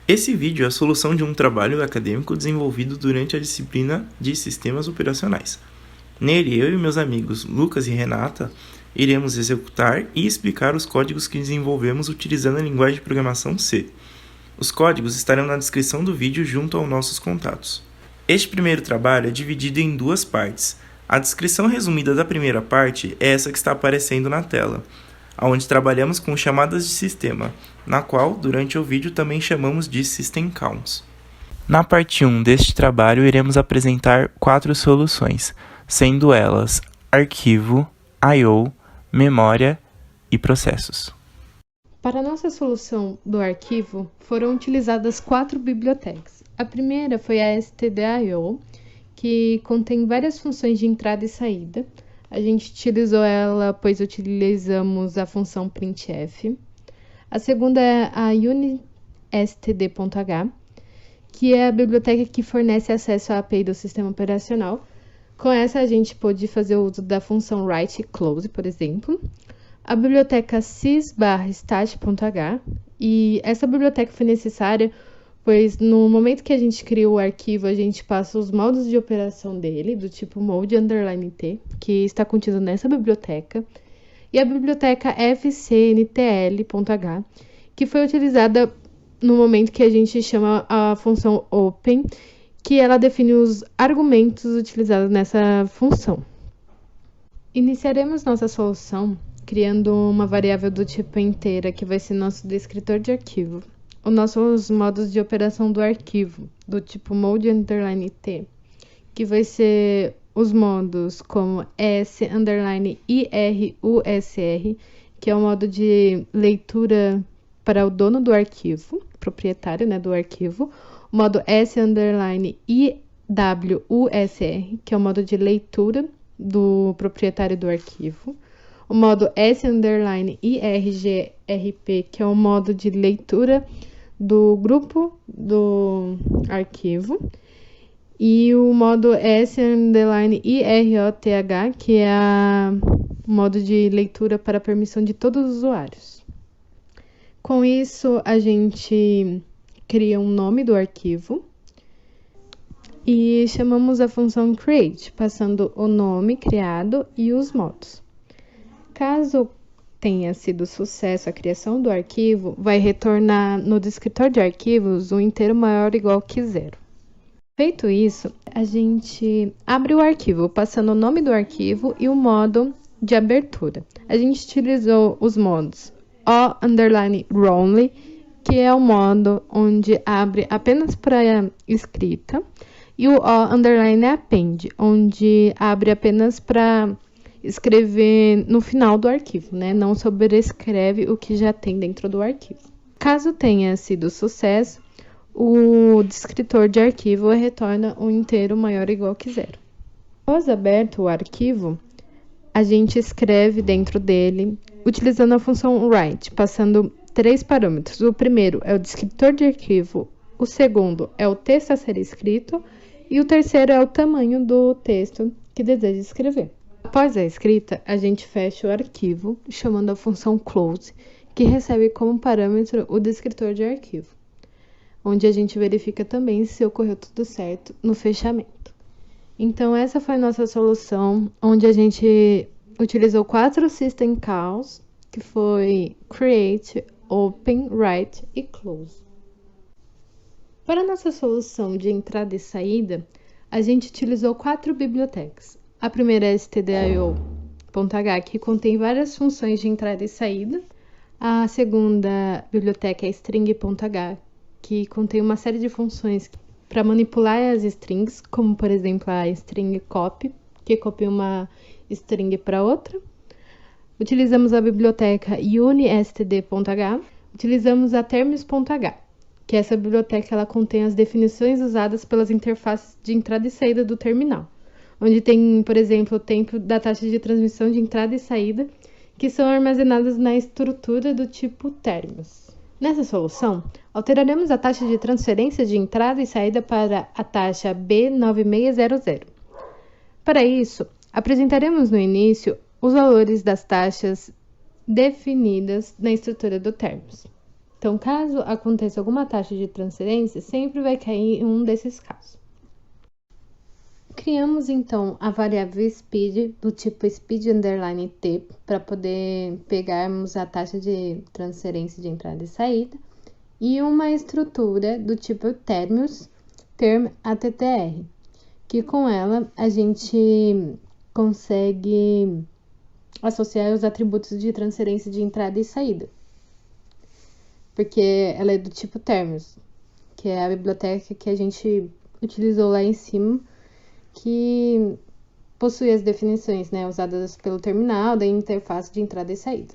Esse vídeo é a solução de um trabalho acadêmico desenvolvido durante a disciplina de Sistemas Operacionais. Nele, eu e meus amigos Lucas e Renata iremos executar e explicar os códigos que desenvolvemos utilizando a linguagem de programação C. Os códigos estarão na descrição do vídeo junto aos nossos contatos. Este primeiro trabalho é dividido em duas partes. A descrição resumida da primeira parte é essa que está aparecendo na tela, onde trabalhamos com chamadas de sistema, na qual, durante o vídeo, também chamamos de System Calls. Na parte 1 deste trabalho, iremos apresentar 4 soluções, sendo elas arquivo, I/O, memória e processos. Para a nossa solução do arquivo, foram utilizadas 4 bibliotecas. A primeira foi a stdio, que contém várias funções de entrada e saída. A gente utilizou ela, pois utilizamos a função printf. A segunda é a unistd.h, que é a biblioteca que fornece acesso à API do sistema operacional. Com essa, a gente pôde fazer o uso da função write e close, por exemplo. A biblioteca sys/stat.h, e essa biblioteca foi necessária, pois no momento que a gente cria o arquivo, a gente passa os modos de operação dele, do tipo mode_t, que está contido nessa biblioteca, e a biblioteca fcntl.h, que foi utilizada no momento que a gente chama a função open, que ela define os argumentos utilizados nessa função. Iniciaremos nossa solução criando uma variável do tipo inteira, que vai ser nosso descritor de arquivo. Os nossos modos de operação do arquivo, do tipo mode_t, que vai ser os modos como s_irusr, que é o modo de leitura para o dono do arquivo, proprietário, né, do arquivo. O modo s_iwsr, que é o modo de leitura do proprietário do arquivo. O modo s_irgrp, que é o modo de leitura do grupo do arquivo. E o modo s_irroth, que é o modo de leitura para permissão de todos os usuários. Com isso, a gente cria um nome do arquivo e chamamos a função create, passando o nome criado e os modos. Caso tenha sido sucesso a criação do arquivo, vai retornar no descritor de arquivos um inteiro maior ou igual que 0. Feito isso, a gente abre o arquivo, passando o nome do arquivo e o modo de abertura. A gente utilizou os modos o_only, que é o modo onde abre apenas para escrita, e o o_append, onde abre apenas para escrever no final do arquivo, né? Não sobrescreve o que já tem dentro do arquivo. Caso tenha sido sucesso, o descritor de arquivo retorna um inteiro maior ou igual que 0. Após aberto o arquivo, a gente escreve dentro dele, utilizando a função write, passando 3 parâmetros. O primeiro é o descritor de arquivo, o segundo é o texto a ser escrito, e o terceiro é o tamanho do texto que deseja escrever. Após a escrita, a gente fecha o arquivo, chamando a função close, que recebe como parâmetro o descritor de arquivo, onde a gente verifica também se ocorreu tudo certo no fechamento. Então, essa foi a nossa solução, onde a gente utilizou 4 system calls, que foi create, open, write e close. Para a nossa solução de entrada e saída, a gente utilizou 4 bibliotecas. A primeira é stdio.h, que contém várias funções de entrada e saída. A segunda biblioteca é string.h, que contém uma série de funções para manipular as strings, como por exemplo a string copy, que copia uma string para outra. Utilizamos a biblioteca unistd.h. Utilizamos a terms.h, que essa biblioteca ela contém as definições usadas pelas interfaces de entrada e saída do terminal, onde tem, por exemplo, o tempo da taxa de transmissão de entrada e saída, que são armazenadas na estrutura do tipo termos. Nessa solução, alteraremos a taxa de transferência de entrada e saída para a taxa B9600. Para isso, apresentaremos no início os valores das taxas definidas na estrutura do termos. Então, caso aconteça alguma taxa de transferência, sempre vai cair em um desses casos. Criamos, então, a variável speed do tipo speed_t para poder pegarmos a taxa de transferência de entrada e saída e uma estrutura do tipo terms, term_attr, que com ela a gente consegue associar os atributos de transferência de entrada e saída, porque ela é do tipo terms, que é a biblioteca que a gente utilizou lá em cima, que possui as definições, usadas pelo terminal da interface de entrada e saída.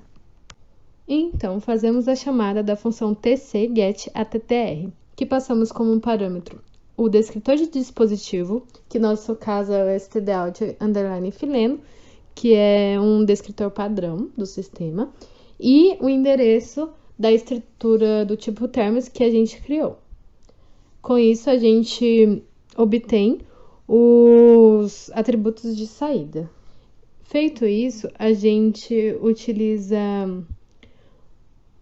Então, fazemos a chamada da função tcGetAttr, que passamos como um parâmetro o descritor de dispositivo, que no nosso caso é o stdout_fileno, que é um descritor padrão do sistema, e o endereço da estrutura do tipo terms que a gente criou. Com isso, a gente obtém os atributos de saída. Feito isso, a gente utiliza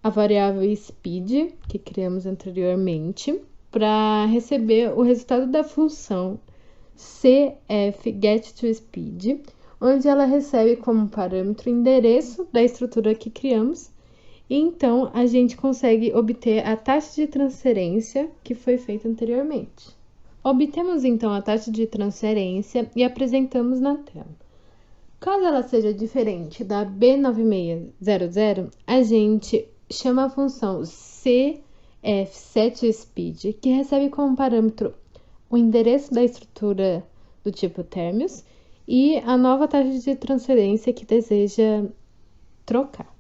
a variável speed, que criamos anteriormente, para receber o resultado da função cfGetToSpeed, onde ela recebe como parâmetro o endereço da estrutura que criamos, e então a gente consegue obter a taxa de transferência que foi feita anteriormente. Obtemos então a taxa de transferência e apresentamos na tela. Caso ela seja diferente da B9600, a gente chama a função cfSetSpeed, que recebe como parâmetro o endereço da estrutura do tipo terms e a nova taxa de transferência que deseja trocar.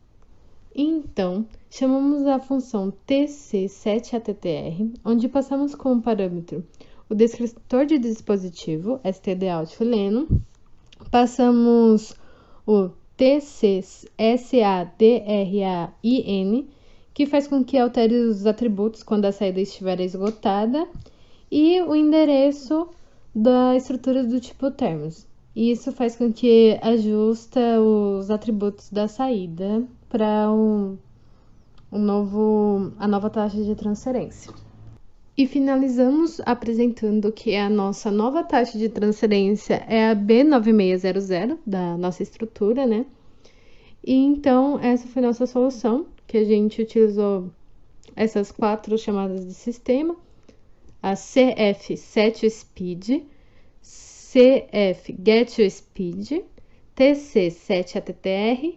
Então, chamamos a função tcSetAttr, onde passamos como parâmetro o descritor de dispositivo, stdout_fileno, passamos o tcSADRAIN, que faz com que altere os atributos quando a saída estiver esgotada, e o endereço da estrutura do tipo terms. Isso faz com que ajusta os atributos da saída para a nova taxa de transferência. E finalizamos apresentando que a nossa nova taxa de transferência é a B9600 da nossa estrutura, E então, essa foi nossa solução, que a gente utilizou essas 4 chamadas de sistema, a cfSetSpeed, cfGetSpeed, tcSetAttr,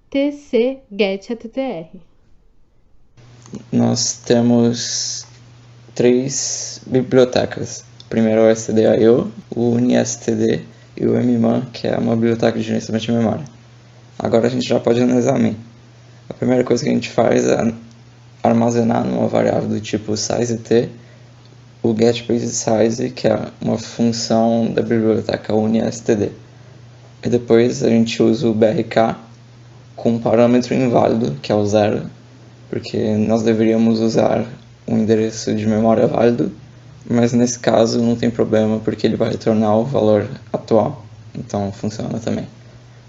tcGetAttr. Nós temos 3 bibliotecas. Primeiro é o stdio, o UniStd e o MMAN, que é uma biblioteca de gerenciamento de memória. Agora a gente já pode analisar. A primeira coisa que a gente faz é armazenar numa variável do tipo sizeT o getPageSize, que é uma função da biblioteca UniStd. E depois a gente usa o brk com um parâmetro inválido, que é o 0, porque nós deveríamos usar um endereço de memória válido, mas nesse caso não tem problema, porque ele vai retornar o valor atual, então funciona também.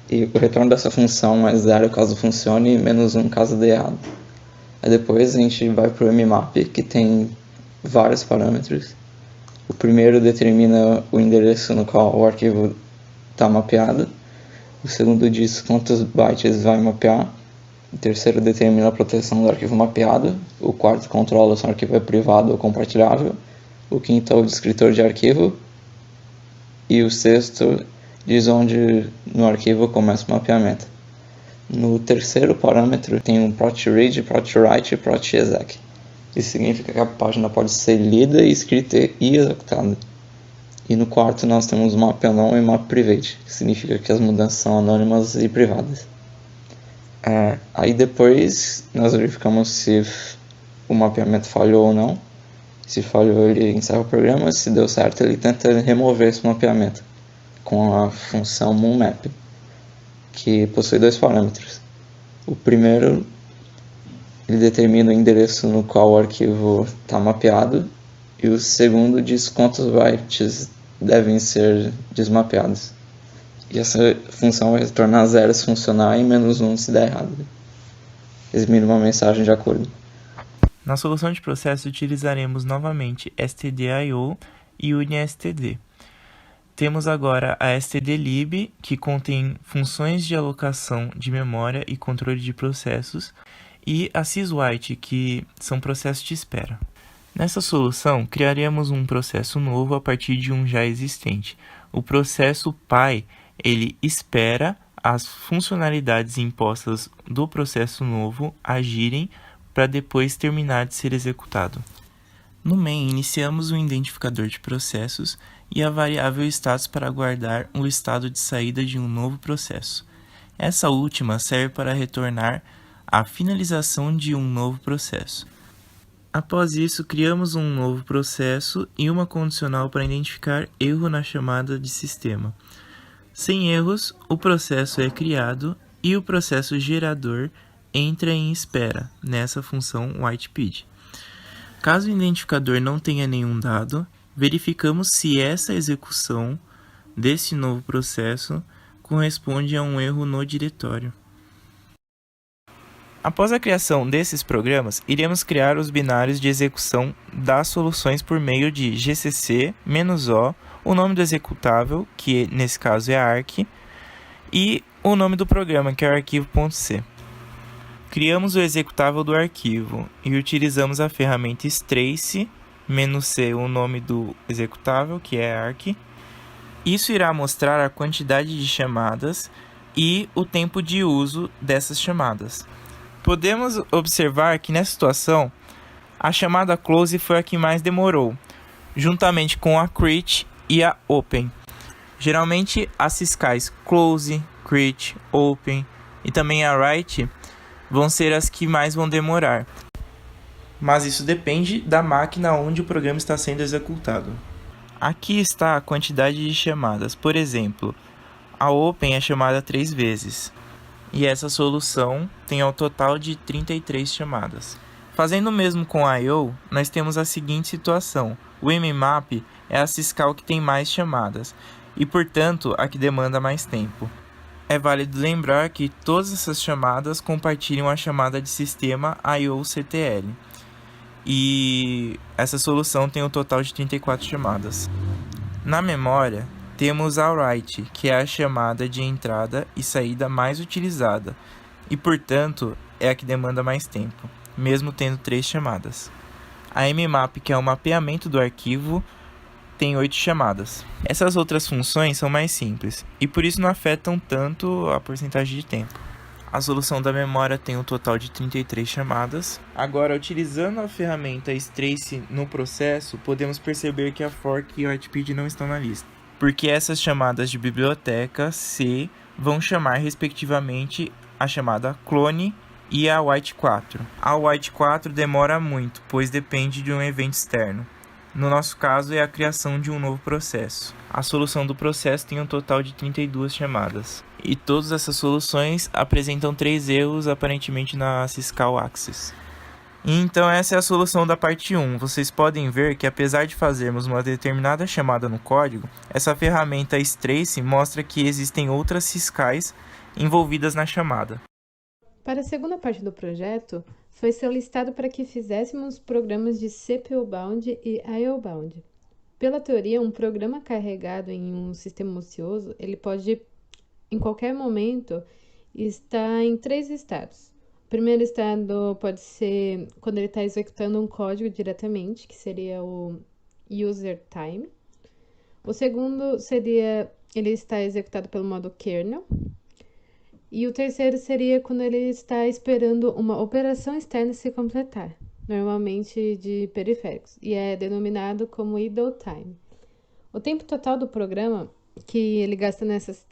E o retorno dessa função é 0 caso funcione e -1 caso dê errado. Aí depois a gente vai para o mmap, que tem vários parâmetros. O primeiro determina o endereço no qual o arquivo está mapeado. O segundo diz quantos bytes vai mapear. O terceiro determina a proteção do arquivo mapeado. O quarto controla se o arquivo é privado ou compartilhável. O quinto é o descritor de arquivo. E o sexto diz onde no arquivo começa o mapeamento. No terceiro parâmetro tem um prot_read, prot_write e prot_exec. Isso significa que a página pode ser lida, escrita e executada. E no quarto nós temos map_anon e map_private, que significa que as mudanças são anônimas e privadas. Aí depois nós verificamos se o mapeamento falhou ou não. Se falhou, ele encerra o programa. Se deu certo, ele tenta remover esse mapeamento com a função moonMap, que possui 2 parâmetros. O primeiro, ele determina o endereço no qual o arquivo está mapeado, e o segundo diz quantos bytes devem ser desmapeados. E essa função vai retornar 0 se funcionar e -1 se der errado. Exibindo uma mensagem de acordo. Na solução de processo, utilizaremos novamente stdio e UniSTD. Temos agora a stdlib, que contém funções de alocação de memória e controle de processos, e a syswrite, que são processos de espera. Nessa solução, criaremos um processo novo a partir de um já existente. O processo py, ele espera as funcionalidades impostas do processo novo agirem para depois terminar de ser executado. No main, iniciamos o identificador de processos e a variável status para guardar o estado de saída de um novo processo. Essa última serve para retornar a finalização de um novo processo. Após isso, criamos um novo processo e uma condicional para identificar erro na chamada de sistema. Sem erros, o processo é criado e o processo gerador entra em espera nessa função whitepid. Caso o identificador não tenha nenhum dado, verificamos se essa execução desse novo processo corresponde a um erro no diretório. Após a criação desses programas, iremos criar os binários de execução das soluções por meio de gcc-o, o nome do executável, que nesse caso é arc, e o nome do programa, que é o arquivo.c. Criamos o executável do arquivo e utilizamos a ferramenta strace, "-c", o nome do executável, que é arc. Isso irá mostrar a quantidade de chamadas e o tempo de uso dessas chamadas. Podemos observar que nessa situação, a chamada close foi a que mais demorou, juntamente com a create e a open. Geralmente as syscalls close, create, open e também a write vão ser as que mais vão demorar. Mas isso depende da máquina onde o programa está sendo executado. Aqui está a quantidade de chamadas. Por exemplo, a open é chamada 3 vezes. E essa solução tem ao total de 33 chamadas. Fazendo o mesmo com a I/O, nós temos a seguinte situação. O mmap é a syscall que tem mais chamadas e, portanto, a que demanda mais tempo. É válido lembrar que todas essas chamadas compartilham a chamada de sistema IOCTL. E essa solução tem um total de 34 chamadas. Na memória, temos a write, que é a chamada de entrada e saída mais utilizada, e portanto é a que demanda mais tempo, mesmo tendo 3 chamadas. A mmap, que é o mapeamento do arquivo, tem 8 chamadas. Essas outras funções são mais simples, e por isso não afetam tanto a porcentagem de tempo. A solução da memória tem um total de 33 chamadas. Agora, utilizando a ferramenta strace no processo, podemos perceber que a fork e o whitepid não estão na lista, porque essas chamadas de biblioteca C vão chamar respectivamente a chamada clone e a white4. A white4 demora muito, pois depende de um evento externo. No nosso caso, é a criação de um novo processo. A solução do processo tem um total de 32 chamadas. E todas essas soluções apresentam 3 erros, aparentemente na syscall access. Então essa é a solução da parte 1. Vocês podem ver que apesar de fazermos uma determinada chamada no código, essa ferramenta strace mostra que existem outras syscalls envolvidas na chamada. Para a segunda parte do projeto, foi solicitado para que fizéssemos programas de CPU-bound e IO-bound. Pela teoria, um programa carregado em um sistema ocioso, ele pode, em qualquer momento, estar em 3 estados. O primeiro estado pode ser quando ele está executando um código diretamente, que seria o user time. O segundo seria ele está executado pelo modo kernel. E o terceiro seria quando ele está esperando uma operação externa se completar, normalmente de periféricos, e é denominado como idle time. O tempo total do programa que ele gasta nessas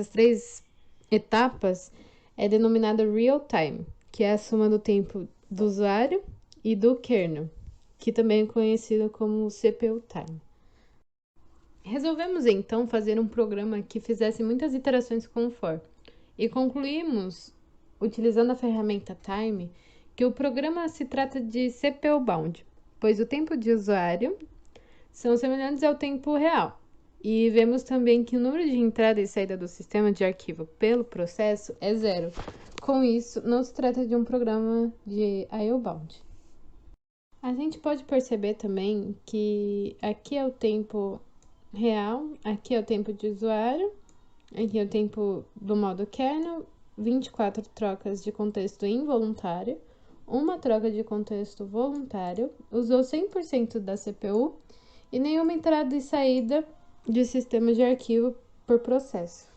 3 etapas é denominado real time, que é a soma do tempo do usuário e do kernel, que também é conhecido como CPU time. Resolvemos então fazer um programa que fizesse muitas iterações com o for. E concluímos, utilizando a ferramenta Time, que o programa se trata de CPU-bound, pois o tempo de usuário são semelhantes ao tempo real. E vemos também que o número de entrada e saída do sistema de arquivo pelo processo é 0. Com isso, não se trata de um programa de IO-bound. A gente pode perceber também que aqui é o tempo real, aqui é o tempo de usuário, aqui é o tempo do modo kernel, 24 trocas de contexto involuntário, uma troca de contexto voluntário, usou 100% da CPU e nenhuma entrada e saída de sistema de arquivo por processo.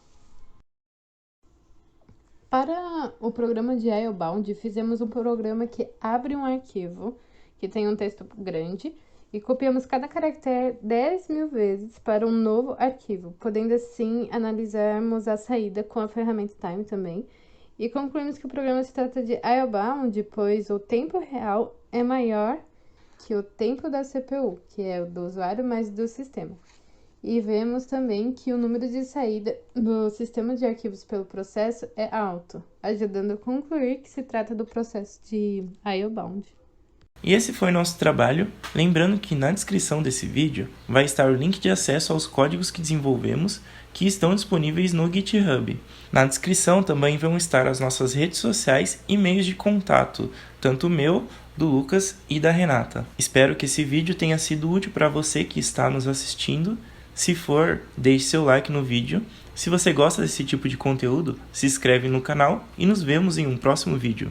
Para o programa de IOBound, fizemos um programa que abre um arquivo que tem um texto grande e copiamos cada caractere 10.000 vezes para um novo arquivo, podendo assim analisarmos a saída com a ferramenta Time também. E concluímos que o programa se trata de IOBound, pois o tempo real é maior que o tempo da CPU, que é o do usuário mais do sistema. E vemos também que o número de saída do sistema de arquivos pelo processo é alto, ajudando a concluir que se trata do processo de IOBound. E esse foi nosso trabalho, lembrando que na descrição desse vídeo vai estar o link de acesso aos códigos que desenvolvemos que estão disponíveis no GitHub. Na descrição também vão estar as nossas redes sociais e meios de contato, tanto o meu, do Lucas e da Renata. Espero que esse vídeo tenha sido útil para você que está nos assistindo. Se for, deixe seu like no vídeo. Se você gosta desse tipo de conteúdo, se inscreve no canal e nos vemos em um próximo vídeo.